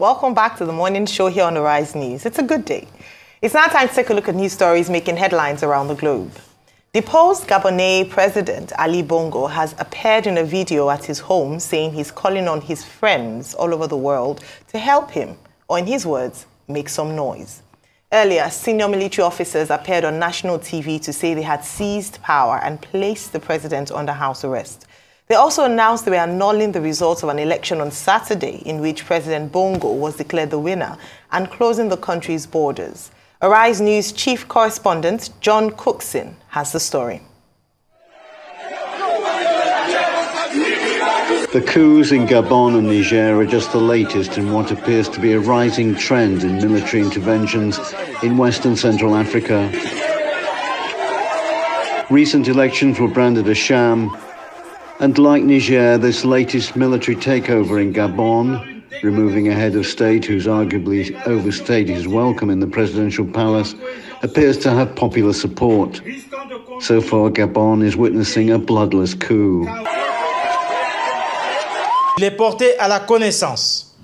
Welcome back to the morning show here on the Rise News. It's a good day. It's now time to take a look at news stories making headlines around the globe. Deposed Gabonese President Ali Bongo has appeared in a video at his home saying he's calling on his friends all over the world to help him, or in his words, make some noise. Earlier, senior military officers appeared on national TV to say they had seized power and placed the president under house arrest. They also announced they were annulling the results of an election on Saturday in which President Bongo was declared the winner and closing the country's borders. Arise News chief correspondent John Cookson has the story. The coups in Gabon and Niger are just the latest in what appears to be a rising trend in military interventions in West and Central Africa. Recent elections were branded a sham, and like Niger, this latest military takeover in Gabon, removing a head of state who's arguably overstayed his welcome in the presidential palace, appears to have popular support. So far, Gabon is witnessing a bloodless coup. Il est porté à la connaissance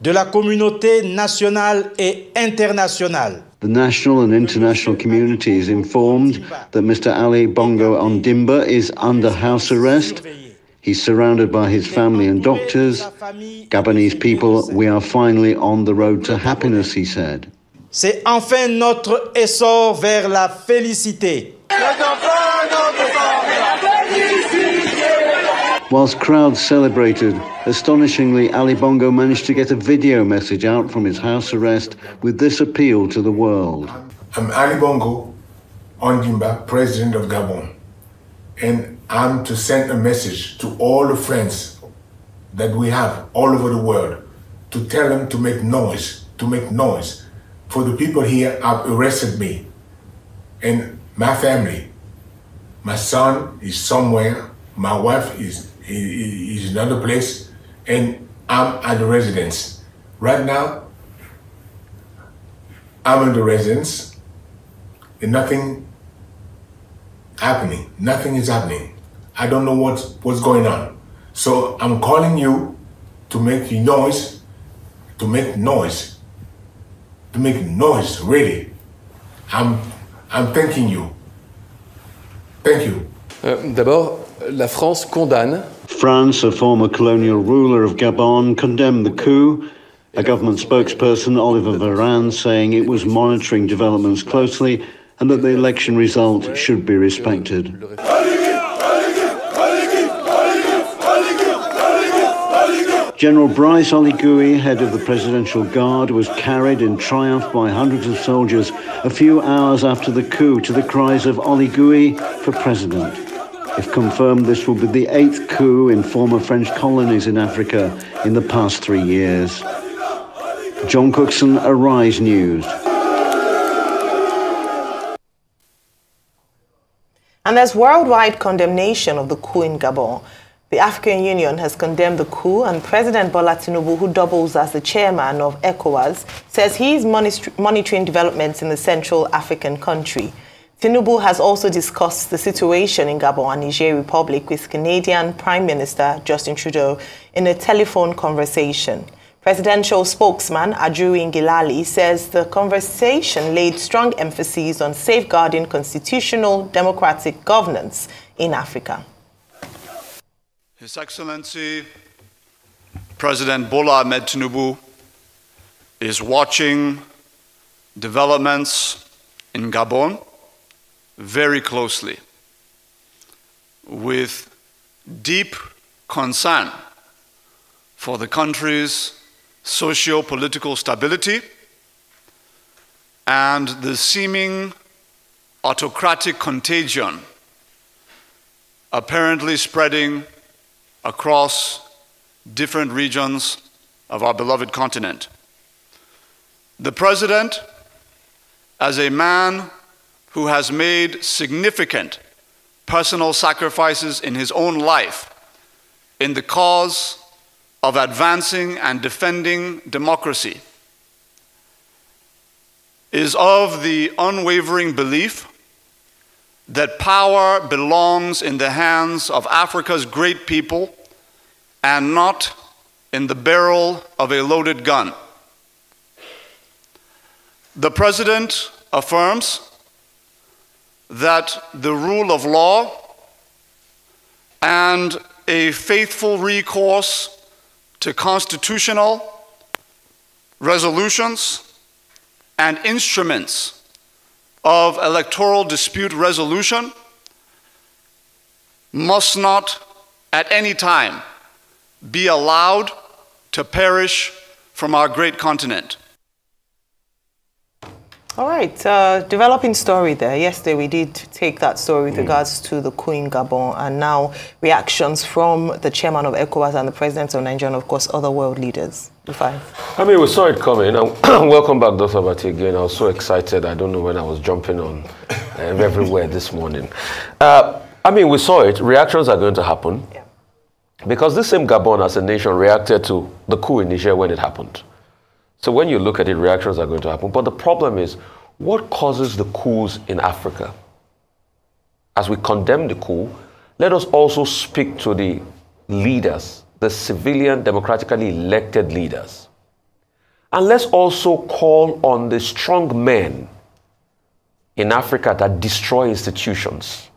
de la communauté nationale et internationale. The national and international community is informed that Mr. Ali Bongo Ondimba is under house arrest. He's surrounded by his family and doctors. Gabonese people, we are finally on the road to happiness, he said. C'est enfin notre essor vers la félicité. Whilst crowds celebrated, astonishingly, Ali Bongo managed to get a video message out from his house arrest with this appeal to the world. I'm Ali Bongo Ondimba, President of Gabon, and I'm to send a message to all the friends that we have all over the world to tell them to make noise, For the people here have arrested me and my family. My son is somewhere, my wife is in another place, and I'm at the residence. Right now, I'm in the residence and nothing is happening. I don't know what's going on. So I'm calling you to make noise, really. I'm thanking you. Thank you. D'abord, la France condamne. France, a former colonial ruler of Gabon, condemned the coup. A government spokesperson, Oliver Varane, saying it was monitoring developments closely and that the election result should be respected. General Brice Oligui, head of the Presidential Guard, was carried in triumph by hundreds of soldiers a few hours after the coup to the cries of Oligui for president. If confirmed, this will be the 8th coup in former French colonies in Africa in the past 3 years. John Cookson, Arise News. And there's worldwide condemnation of the coup in Gabon. The African Union has condemned the coup, and President Bola Tinubu, who doubles as the chairman of ECOWAS, says he is monitoring developments in the Central African country. Tinubu has also discussed the situation in Gabon and Niger Republic with Canadian Prime Minister Justin Trudeau in a telephone conversation. Presidential spokesman Adjuri Ngilali says the conversation laid strong emphasis on safeguarding constitutional democratic governance in Africa. His Excellency President Bola Ahmed Tinubu is watching developments in Gabon very closely with deep concern for the country's socio-political stability and the seeming autocratic contagion apparently spreading across different regions of our beloved continent. The President, as a man who has made significant personal sacrifices in his own life in the cause of advancing and defending democracy, is of the unwavering belief that power belongs in the hands of Africa's great people and not in the barrel of a loaded gun. the President affirms that the rule of law and a faithful recourse to constitutional resolutions and instruments of electoral dispute resolution must not at any time be allowed to perish from our great continent. All right, developing story there. Yesterday we did take that story with regards to the coup in Gabon, and now reactions from the chairman of ECOWAS and the president of Nigeria and of course other world leaders. I mean, we saw it coming. Welcome back, Dr. Abati, again. I was so excited. I don't know when I was jumping on everywhere this morning. I mean, we saw it. Reactions are going to happen. Yeah. Because this same Gabon as a nation reacted to the coup in Niger when it happened. So when you look at it, reactions are going to happen. But the problem is, what causes the coups in Africa? As we condemn the coup, let us also speak to the leaders, the civilian, democratically elected leaders. And let's also call on the strong men in Africa that destroy institutions,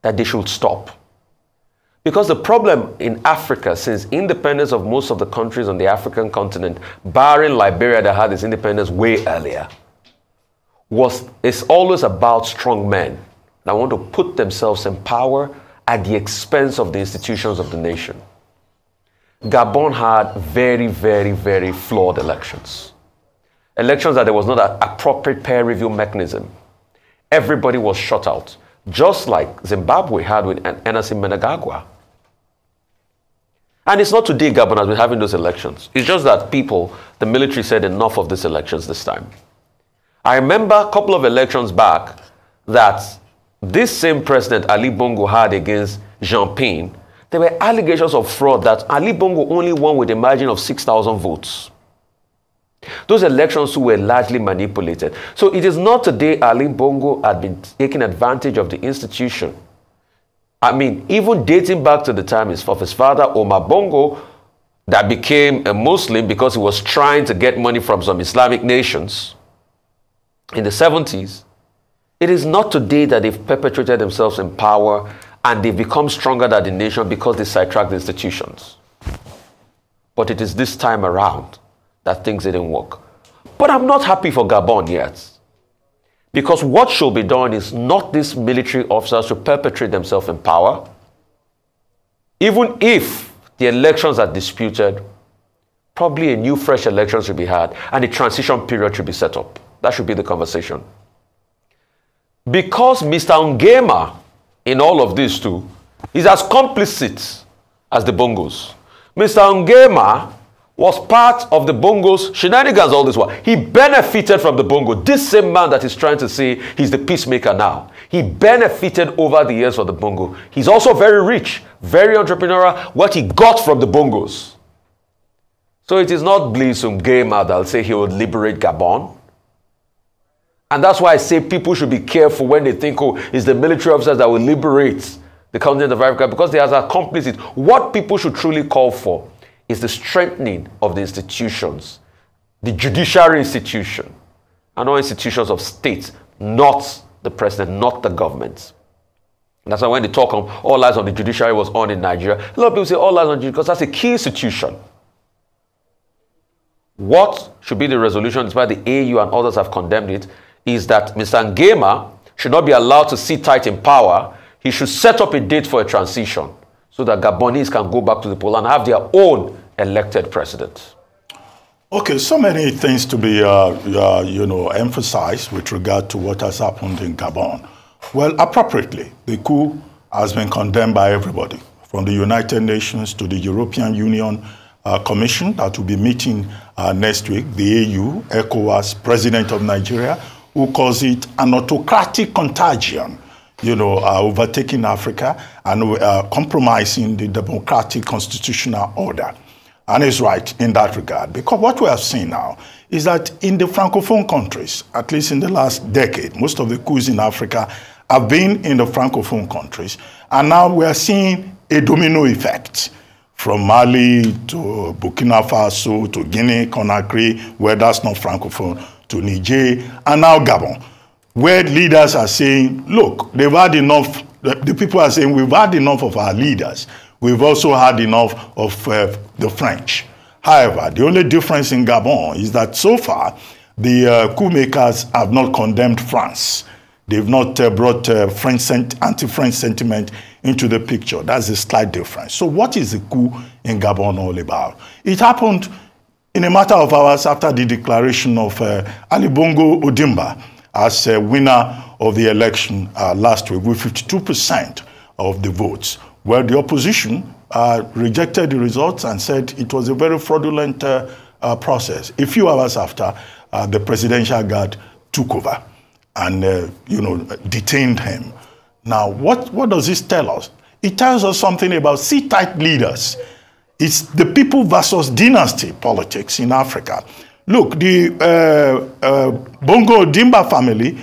that they should stop. Because the problem in Africa, since independence of most of the countries on the African continent, barring Liberia that had its independence way earlier, it's always about strong men that want to put themselves in power at the expense of the institutions of the nation. Gabon had very, very, very flawed elections. Elections that there was not an appropriate peer review mechanism. Everybody was shut out. Just like Zimbabwe had with Emerson Mnangagwa. And it's not today Gabon has been having those elections. It's just that the military said enough of these elections this time. I remember a couple of elections back that this same president Ali Bongo had against Jean Ping. There were allegations of fraud that Ali Bongo only won with a margin of 6,000 votes. Those elections were largely manipulated. So it is not today Ali Bongo had been taking advantage of the institution. I mean, even dating back to the time of his father, Omar Bongo, that became a Muslim because he was trying to get money from some Islamic nations in the 70s. It is not today that they've perpetuated themselves in power and they've become stronger than the nation because they sidetracked the institutions. But it is this time around that things didn't work. But I'm not happy for Gabon yet. Because what should be done is not these military officers to perpetrate themselves in power. Even if the elections are disputed, probably a new fresh election should be had and a transition period should be set up. That should be the conversation. Because Mr. Nguema in all of this too is as complicit as the Bongos. Mr. Nguema was part of the Bongos shenanigans all this while. He benefited from the Bongo. This same man that is trying to say he's the peacemaker now, he benefited over the years of the Bongo. He's also very rich, very entrepreneurial, what he got from the Bongos. So it is not Blaise Nguema that'll say he would liberate Gabon. And that's why I say people should be careful when they think, oh, it's the military officers that will liberate the continent of Africa, because they are accomplices. What people should truly call for is the strengthening of the institutions, the judiciary institution, and all institutions of states, not the president, not the government. And that's why when they talk on all eyes on the judiciary was on in Nigeria, a lot of people say all eyes on the judiciary because that's a key institution. What should be the resolution, despite the AU and others have condemned it, is that Mr. Nguema should not be allowed to sit tight in power. He should set up a date for a transition so that Gabonese can go back to the poll and have their own elected president. Okay, so many things to be, emphasized with regard to what has happened in Gabon. Well, appropriately, the coup has been condemned by everybody, from the United Nations to the European Union Commission that will be meeting next week, the AU, ECOWAS, President of Nigeria, who calls it an autocratic contagion, overtaking Africa and compromising the democratic constitutional order. And he's right in that regard, because what we have seen now is that in the Francophone countries, at least in the last decade, most of the coups in Africa have been in the Francophone countries, and now we are seeing a domino effect from Mali to Burkina Faso to Guinea, Conakry, where that's not Francophone, to Niger, and now Gabon, where leaders are saying, look, they've had enough, the people are saying, we've had enough of our leaders. We've also had enough of the French. However, the only difference in Gabon is that so far, the coup makers have not condemned France. They've not brought anti-French sentiment into the picture. That's a slight difference. So what is the coup in Gabon all about? It happened in a matter of hours after the declaration of Ali Bongo Ondimba as winner of the election last week with 52% of the votes, where the opposition rejected the results and said it was a very fraudulent process. A few hours after, the presidential guard took over and detained him. Now, what does this tell us? It tells us something about sit-tight leaders. It's the people versus dynasty politics in Africa. Look, the Bongo Ondimba family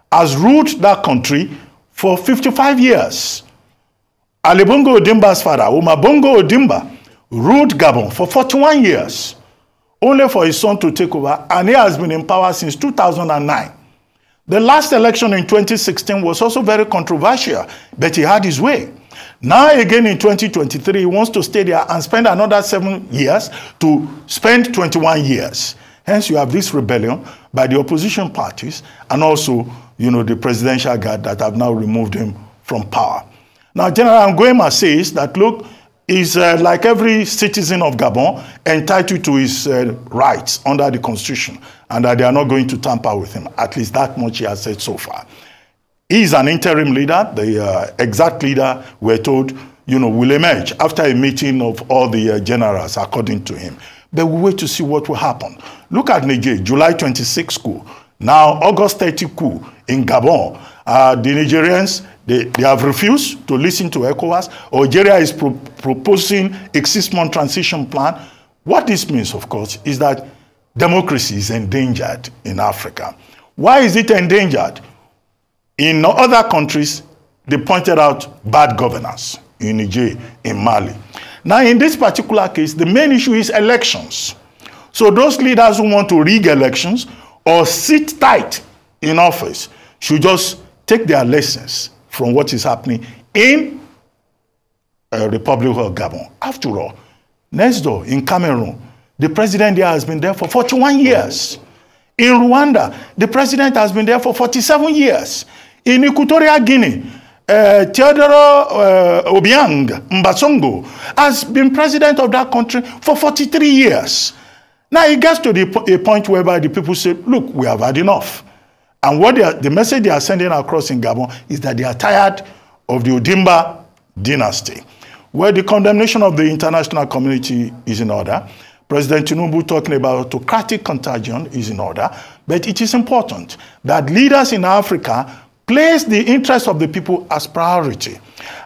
has ruled that country for 55 years. Ali Bongo Ondimba's father, Omar Bongo Ondimba, ruled Gabon for 41 years, only for his son to take over, and he has been in power since 2009. The last election in 2016 was also very controversial, but he had his way. Now again in 2023, he wants to stay there and spend another 7 years to spend 21 years. Hence, you have this rebellion by the opposition parties and also, the presidential guard that have now removed him from power. Now, General Nguema says that, look, he's like every citizen of Gabon entitled to his rights under the constitution and that they are not going to tamper with him. At least that much he has said so far. He is an interim leader. The exact leader, we're told, will emerge after a meeting of all the generals, according to him. But we wait to see what will happen. Look at Niger, July 26 coup. Now, August 30 coup in Gabon. The Nigerians, they have refused to listen to ECOWAS. Algeria is proposing a 6-month transition plan. What this means, of course, is that democracy is endangered in Africa. Why is it endangered? In other countries, they pointed out bad governance in Niger, in Mali. Now, in this particular case, the main issue is elections. So those leaders who want to rig elections or sit tight in office should just take their lessons from what is happening in the Republic of Gabon. After all, next door in Cameroon, the president there has been there for 41 years. In Rwanda, the president has been there for 47 years. In Equatorial Guinea, Teodoro Obiang Mbasongo has been president of that country for 43 years. Now it gets to a point whereby the people say, look, we have had enough. And what the message they are sending across in Gabon is that they are tired of the Ondimba dynasty, where the condemnation of the international community is in order. President Tinubu talking about autocratic contagion is in order. But it is important that leaders in Africa place the interests of the people as priority.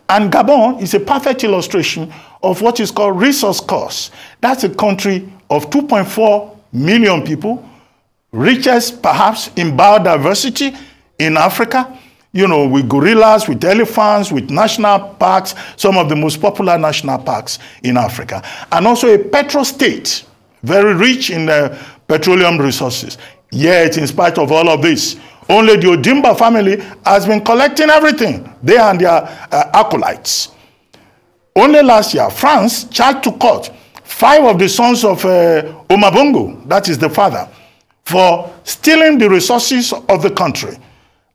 And Gabon is a perfect illustration of what is called resource cost. That's a country of 2.4 million people, richest perhaps in biodiversity in Africa, with gorillas, with elephants, with national parks, some of the most popular national parks in Africa. And also a petro state, very rich in petroleum resources. Yet, in spite of all of this, only the Ondimba family has been collecting everything, they and their acolytes. Only last year, France charged to court 5 of the sons of Omar Bongo, that is the father, for stealing the resources of the country.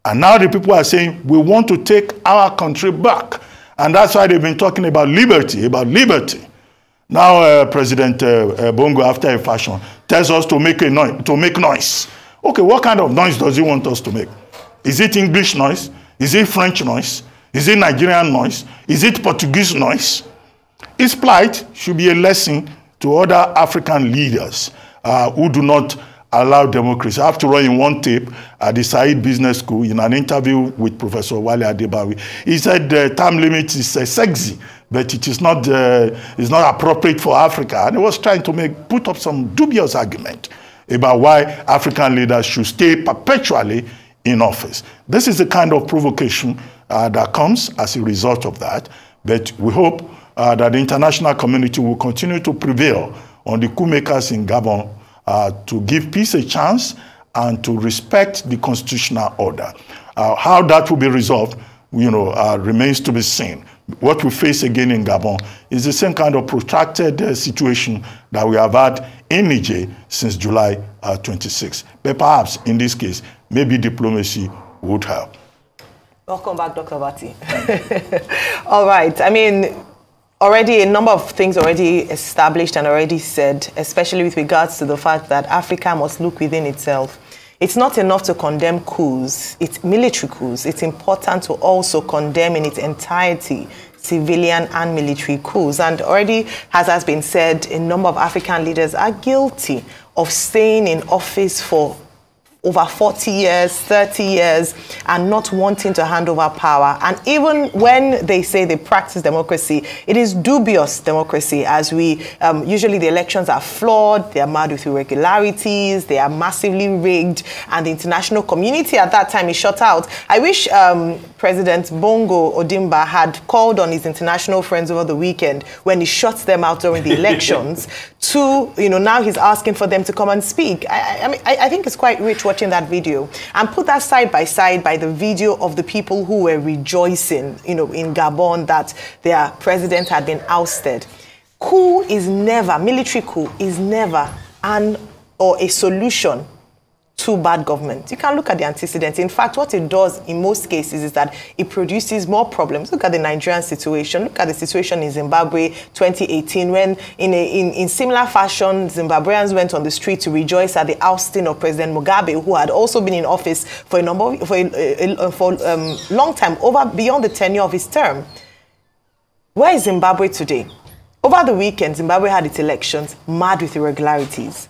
And now the people are saying, we want to take our country back. And that's why they've been talking about liberty, Now President Bongo, after a fashion, tells us to make noise. Okay, what kind of noise does he want us to make? Is it English noise? Is it French noise? Is it Nigerian noise? Is it Portuguese noise? His plight should be a lesson to other African leaders who do not allow democracy. After all, in one tape at the Said Business School, in an interview with Professor Wale Adebawi, he said the term limit is sexy, but it is not appropriate for Africa. And he was trying to put up some dubious argument about why African leaders should stay perpetually in office. This is the kind of provocation that comes as a result of that. But we hope that the international community will continue to prevail on the coup makers in Gabon to give peace a chance and to respect the constitutional order. How that will be resolved, remains to be seen. What we face again in Gabon is the same kind of protracted situation that we have had in Niger since July 26. But perhaps in this case, maybe diplomacy would help. Welcome back, Dr. Bati. All right. I mean, already a number of things already established and already said, especially with regards to the fact that Africa must look within itself. It's not enough to condemn coups, it's military coups. It's important to also condemn in its entirety civilian and military coups. And already, as has been said, a number of African leaders are guilty of staying in office for over 40 years, 30 years, and not wanting to hand over power. And even when they say they practice democracy, it is dubious democracy, as we, usually the elections are flawed, they are marred with irregularities, they are massively rigged, and the international community at that time is shut out. I wish President Bongo Ondimba had called on his international friends over the weekend when he shut them out during the elections to, now he's asking for them to come and speak. I think it's quite rich watching that video, and put that side by side by the video of the people who were rejoicing, in Gabon that their president had been ousted. Coup is never, military coup is never a solution to bad government. You can look at the antecedents. In fact, what it does in most cases is that it produces more problems. Look at the Nigerian situation. Look at the situation in Zimbabwe 2018, when in similar fashion, Zimbabweans went on the street to rejoice at the ousting of President Mugabe, who had also been in office for a long time, beyond the tenure of his term. Where is Zimbabwe today? Over the weekend, Zimbabwe had its elections marred with irregularities.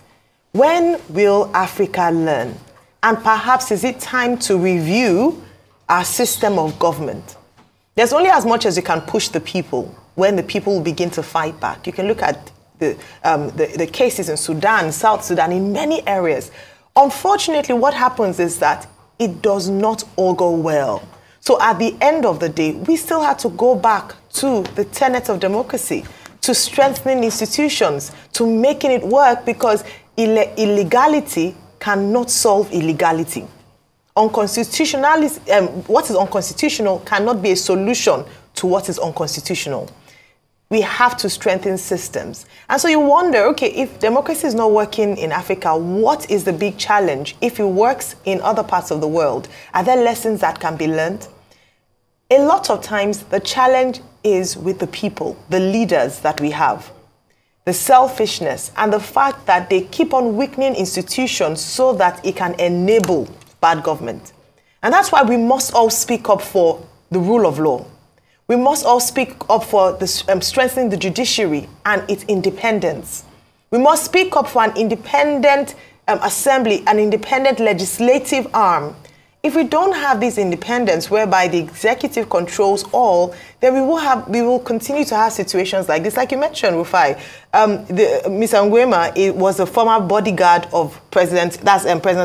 When will Africa learn? And perhaps is it time to review our system of government? There's only as much as you can push the people when the people will begin to fight back. You can look at the cases in Sudan, South Sudan, in many areas. Unfortunately, what happens is that it does not all go well. So at the end of the day, we still have to go back to the tenets of democracy, to strengthening institutions, to making it work, because illegality cannot solve illegality. What is unconstitutional cannot be a solution to what is unconstitutional. We have to strengthen systems. And so you wonder, okay, if democracy is not working in Africa, what is the big challenge? If it works in other parts of the world, are there lessons that can be learned? A lot of times, the challenge is with the people, the leaders that we have. The selfishness and the fact that they keep on weakening institutions so that it can enable bad government. And that's why we must all speak up for the rule of law. We must all speak up for strengthening the judiciary and its independence. We must speak up for an independent assembly, an independent legislative arm. If we don't have this independence whereby the executive controls all, then we will continue to have situations like this. Like you mentioned, Rufai, Mr. Nguema was a former bodyguard of President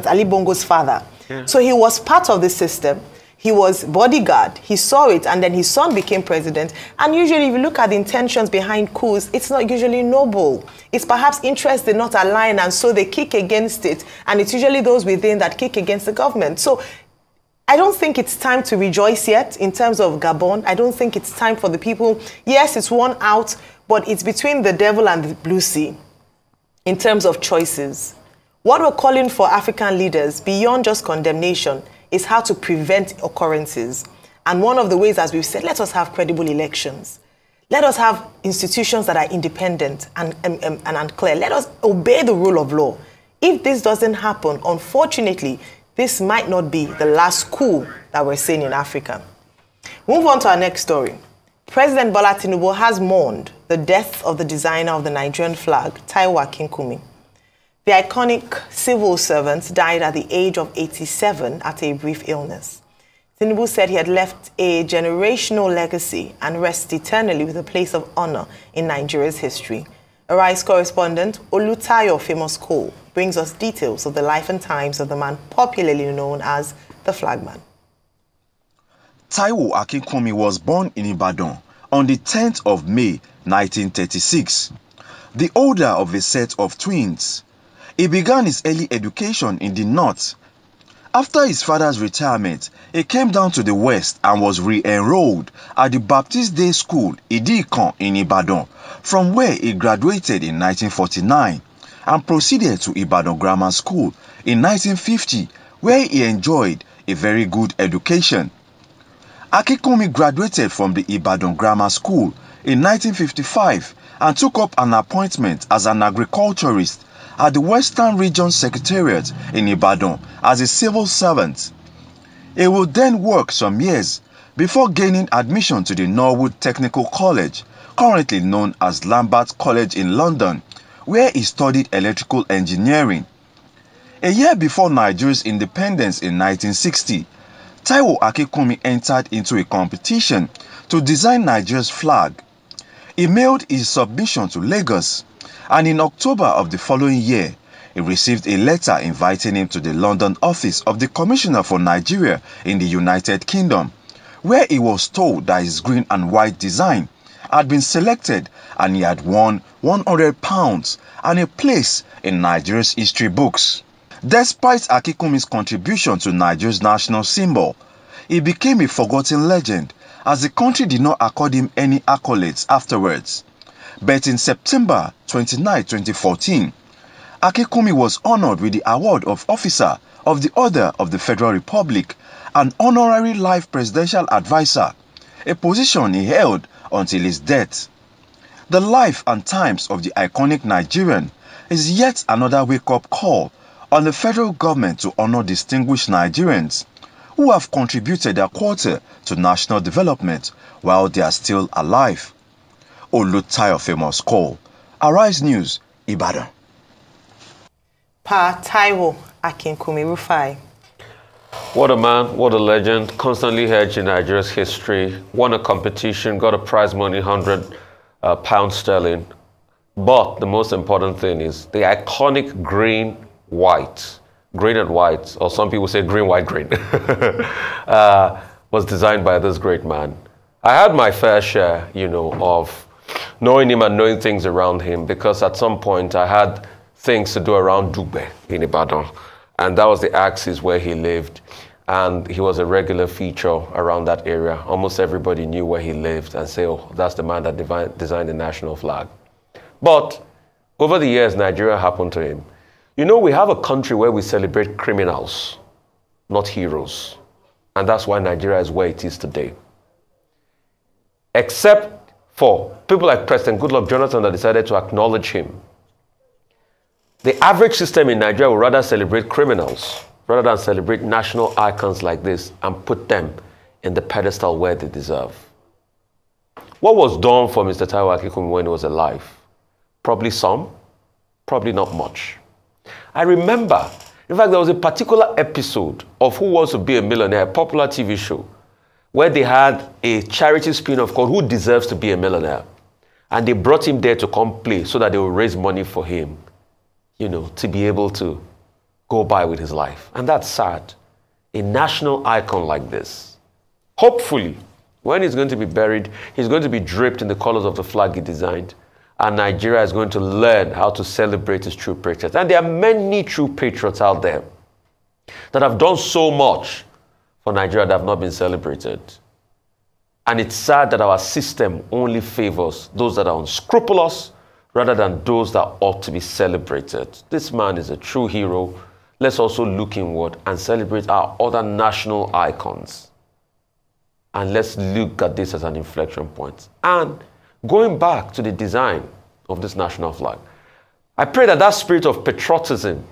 Ali Bongo's father. Yeah. So he was part of the system. He was bodyguard. He saw it, and then his son became president. And usually, if you look at the intentions behind coups, it's not usually noble. It's perhaps interests did not align, and so they kick against it. And it's usually those within that kick against the government. So I don't think it's time to rejoice yet in terms of Gabon. I don't think it's time for the people. Yes, it's one out, but it's between the devil and the blue sea in terms of choices. What we're calling for African leaders, beyond just condemnation, is how to prevent occurrences. And one of the ways, as we've said, let us have credible elections. Let us have institutions that are independent and clear. Let us obey the rule of law. If this doesn't happen, unfortunately, this might not be the last coup that we're seeing in Africa. Move on to our next story. President Bola Tinubu has mourned the death of the designer of the Nigerian flag, Taiwo Akinkunmi. The iconic civil servant died at the age of 87 after a brief illness. Tinubu said he had left a generational legacy and rests eternally with a place of honor in Nigeria's history. Arise correspondent Olutayo Famous Cole brings us details of the life and times of the man popularly known as the Flagman. Taiwo Akinkunmi was born in Ibadan on the 10th of May 1936, the older of a set of twins. He began his early education in the north. After his father's retirement, he came down to the west and was re-enrolled at the Baptist Day School, Idi-Ikan in Ibadan, from where he graduated in 1949 and proceeded to Ibadan Grammar School in 1950, where he enjoyed a very good education. Akinkunmi graduated from the Ibadan Grammar School in 1955 and took up an appointment as an agriculturist at the Western Region Secretariat in Ibadan as a civil servant. He would then work some years before gaining admission to the Norwood Technical College, currently known as Lambert College in London, where he studied electrical engineering. A year before Nigeria's independence in 1960, Taiwo Akinkunmi entered into a competition to design Nigeria's flag. He mailed his submission to Lagos, and in October of the following year, he received a letter inviting him to the London office of the Commissioner for Nigeria in the United Kingdom, where he was told that his green and white design had been selected and he had won £100 and a place in Nigeria's history books. Despite Akinkunmi's contribution to Nigeria's national symbol, he became a forgotten legend as the country did not accord him any accolades afterwards. But in September 29, 2014, Akinkunmi was honored with the award of Officer of the Order of the Federal Republic and Honorary Life Presidential Advisor, a position he held until his death. The life and times of the iconic Nigerian is yet another wake-up call on the federal government to honor distinguished Nigerians who have contributed their quota to national development while they are still alive. Olutayo Famous Call, Arise News, Ibadan. Pa Taiwo Akinkunmi Rufai. What a man, what a legend, constantly hedged in Nigeria's history, won a competition, got a prize money, £100 sterling. But the most important thing is the iconic green and white, or some people say green, white, green, was designed by this great man. I had my fair share, of knowing him and knowing things around him, because at some point I had things to do around Dugbe in Ibadan. And that was the axis where he lived. And he was a regular feature around that area. Almost everybody knew where he lived and say, oh, that's the man that designed the national flag. But over the years, Nigeria happened to him. We have a country where we celebrate criminals, not heroes. And that's why Nigeria is where it is today. Except for people like President Goodluck Jonathan that decided to acknowledge him. The average system in Nigeria would rather celebrate criminals rather than celebrate national icons like this and put them in the pedestal where they deserve. What was done for Mr. Taiwo Akinkunmi when he was alive? Probably some, probably not much. I remember, in fact, there was a particular episode of Who Wants to Be a Millionaire, a popular TV show, where they had a charity spin-off called Who Deserves to Be a Millionaire? And they brought him there to come play so that they would raise money for him, to be able to go by with his life. And that's sad. A national icon like this. Hopefully, when he's going to be buried, he's going to be draped in the colors of the flag he designed. And Nigeria is going to learn how to celebrate its true patriots. And there are many true patriots out there that have done so much for Nigeria that have not been celebrated. And it's sad that our system only favors those that are unscrupulous rather than those that ought to be celebrated. This man is a true hero. Let's also look inward and celebrate our other national icons. And let's look at this as an inflection point. And going back to the design of this national flag, I pray that that spirit of patriotism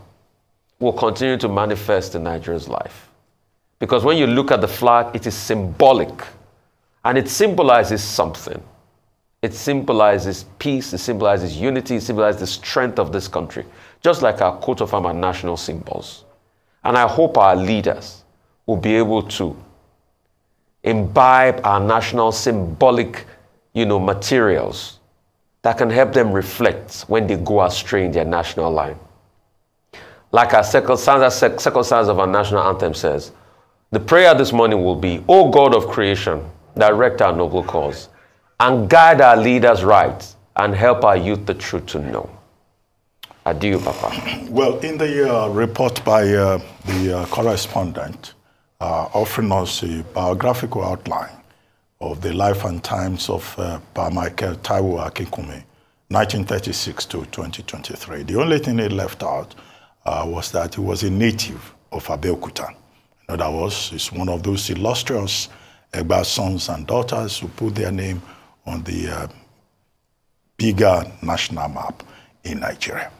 will continue to manifest in Nigeria's life. Because when you look at the flag, it is symbolic. And it symbolizes something. It symbolizes peace, it symbolizes unity, it symbolizes the strength of this country. Just like our coat of arms and national symbols. And I hope our leaders will be able to imbibe our national symbolic, materials that can help them reflect when they go astray in their national line. Like our second stanza of our national anthem says, the prayer this morning will be, O God of creation, direct our noble cause, and guide our leaders right and help our youth the truth to know. Adieu, Papa. Well, in the report by the correspondent offering us a biographical outline of the life and times of Pa Michael Taiwo Akinkunmi, 1936 to 2023. The only thing he left out was that he was a native of Abeokuta. In other words, he's one of those illustrious Egba sons and daughters who put their name on the bigger national map in Nigeria.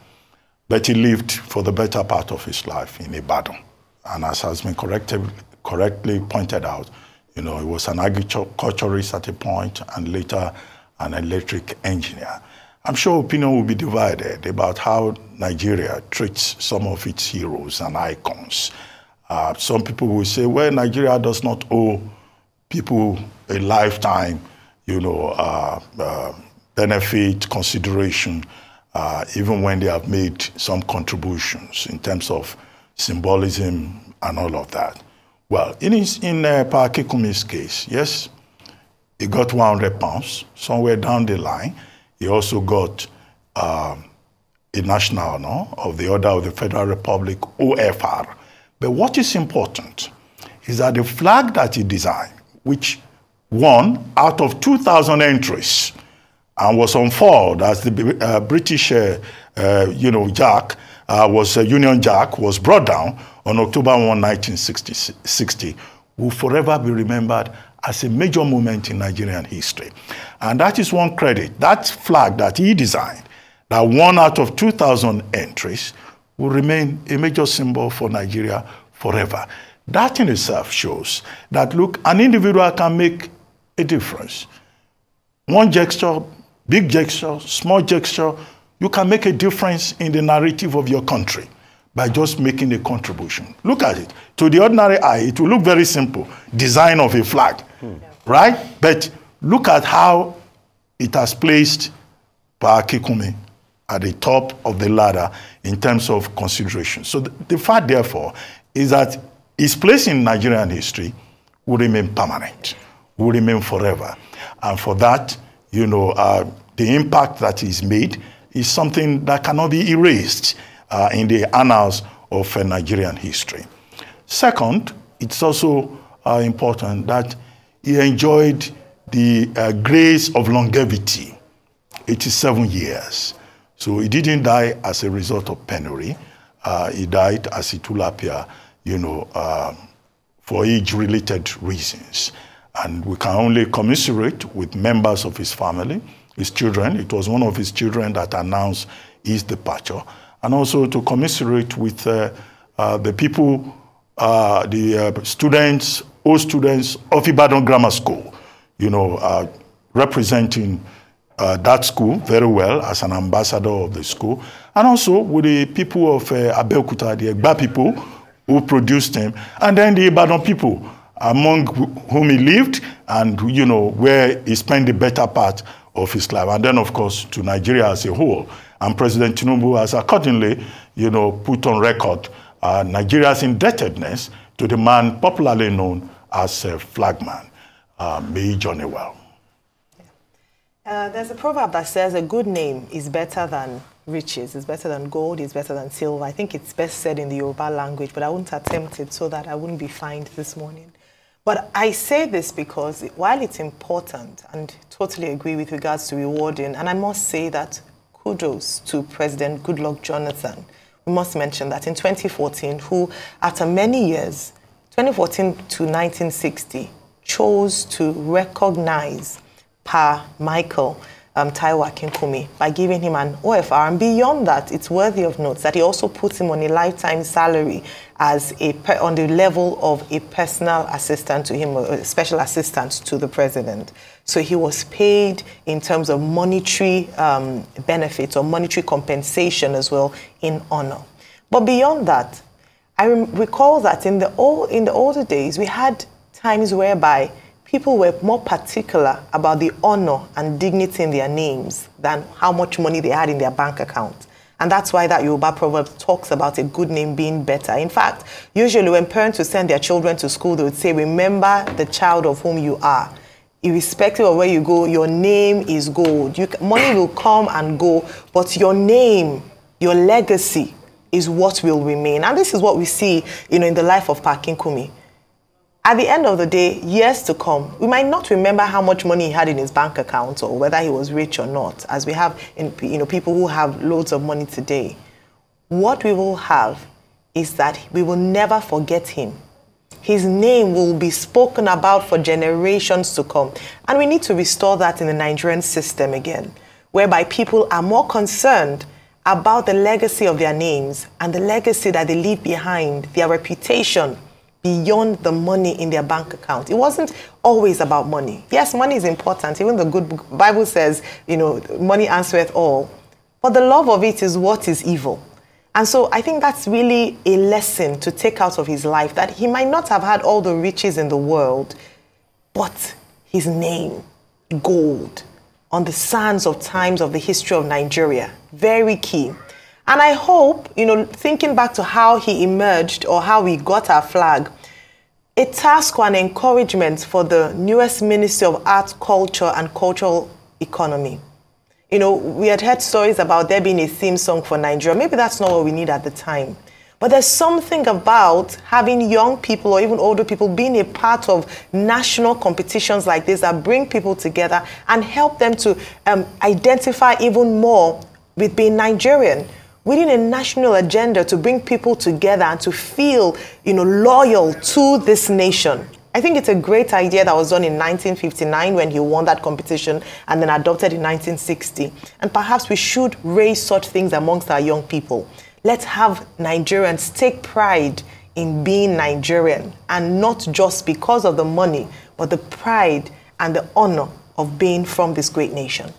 But he lived for the better part of his life in Ibadan. And as has been correctly pointed out, you know, he was an agriculturist at a point and later an electric engineer. I'm sure opinion will be divided about how Nigeria treats some of its heroes and icons. Some people will say, well, Nigeria does not owe people a lifetime, you know, benefit, consideration, even when they have made some contributions in terms of symbolism and all of that. Well, in Pa Akinkunmi's case, yes, he got 100 pounds. Somewhere down the line, he also got a national honor of the Order of the Federal Republic, OFR. But what is important is that the flag that he designed, which won out of 2,000 entries and was unfurled as the British, Jack, Union Jack, was brought down on October 1, 1960, will forever be remembered as a major moment in Nigerian history. And that is one credit. That flag that he designed, that won out of 2,000 entries, will remain a major symbol for Nigeria forever. That in itself shows that, look, an individual can make a difference. One gesture, big gesture, small gesture, you can make a difference in the narrative of your country by just making a contribution. Look at it. To the ordinary eye, it will look very simple. Design of a flag, right? But look at how it has placed Pa Akinkunmi at the top of the ladder in terms of consideration. So the fact, therefore, is that his place in Nigerian history will remain permanent, will remain forever. And for that, you know, the impact that he's made is something that cannot be erased in the annals of Nigerian history. Second, it's also important that he enjoyed the grace of longevity, 87 years. So he didn't die as a result of penury. He died, as it will appear, you know, for age-related reasons. And we can only commiserate with members of his family, his children. It was one of his children that announced his departure. And also to commiserate with the people, the students, old students of Ibadan Grammar School, you know, representing that school very well as an ambassador of the school. And also with the people of Abeokuta, the Egba people who produced him, and then the Ibadan people, among whom he lived and, you know, where he spent the better part of his life. And then, of course, to Nigeria as a whole. And President Tinubu has accordingly, you know, put on record Nigeria's indebtedness to the man popularly known as Flagman. May he journey well. There's a proverb that says a good name is better than riches, it's better than gold, it's better than silver. I think it's best said in the Yoruba language, but I wouldn't attempt it so that I wouldn't be fined this morning. But I say this because while it's important, and totally agree with regards to rewarding, and I must say that kudos to President Goodluck Jonathan. We must mention that in 2014, who after many years, 2014 to 1960, chose to recognize Pa Michael Taiwo Akinkunmi by giving him an OFR. And beyond that, it's worthy of note that he also puts him on a lifetime salary as on the level of a personal assistant to him, or a special assistant to the president. So he was paid in terms of monetary benefits or monetary compensation as well in honor. But beyond that, I recall that in the older days, we had times whereby people were more particular about the honor and dignity in their names than how much money they had in their bank account. And that's why that Yoruba proverb talks about a good name being better. In fact, usually when parents would send their children to school, they would say, remember the child of whom you are. irrespective of where you go, your name is gold. Money will come and go, but your name, your legacy is what will remain. And this is what we see, in the life of Pa Akinkunmi. At the end of the day, years to come, we might not remember how much money he had in his bank account or whether he was rich or not, as we have people who have loads of money today. What we will have is that we will never forget him. His name will be spoken about for generations to come. And we need to restore that in the Nigerian system again, whereby people are more concerned about the legacy of their names and the legacy that they leave behind, their reputation, beyond the money in their bank account. It wasn't always about money. Yes, money is important. Even the good Bible says, money answereth all. But the love of it is what is evil. And so I think that's really a lesson to take out of his life, that he might not have had all the riches in the world, but his name, gold, on the sands of times of the history of Nigeria, very key. And I hope, thinking back to how he emerged or how we got our flag, a task or an encouragement for the newest Ministry of Art, Culture and Cultural Economy. We had heard stories about there being a theme song for Nigeria. Maybe that's not what we need at the time. But there's something about having young people or even older people being a part of national competitions like this that bring people together and help them to identify even more with being Nigerian. We need a national agenda to bring people together and to feel, loyal to this nation. I think it's a great idea that was done in 1959 when he won that competition and then adopted in 1960. And perhaps we should raise such things amongst our young people. Let's have Nigerians take pride in being Nigerian, and not just because of the money, but the pride and the honor of being from this great nation.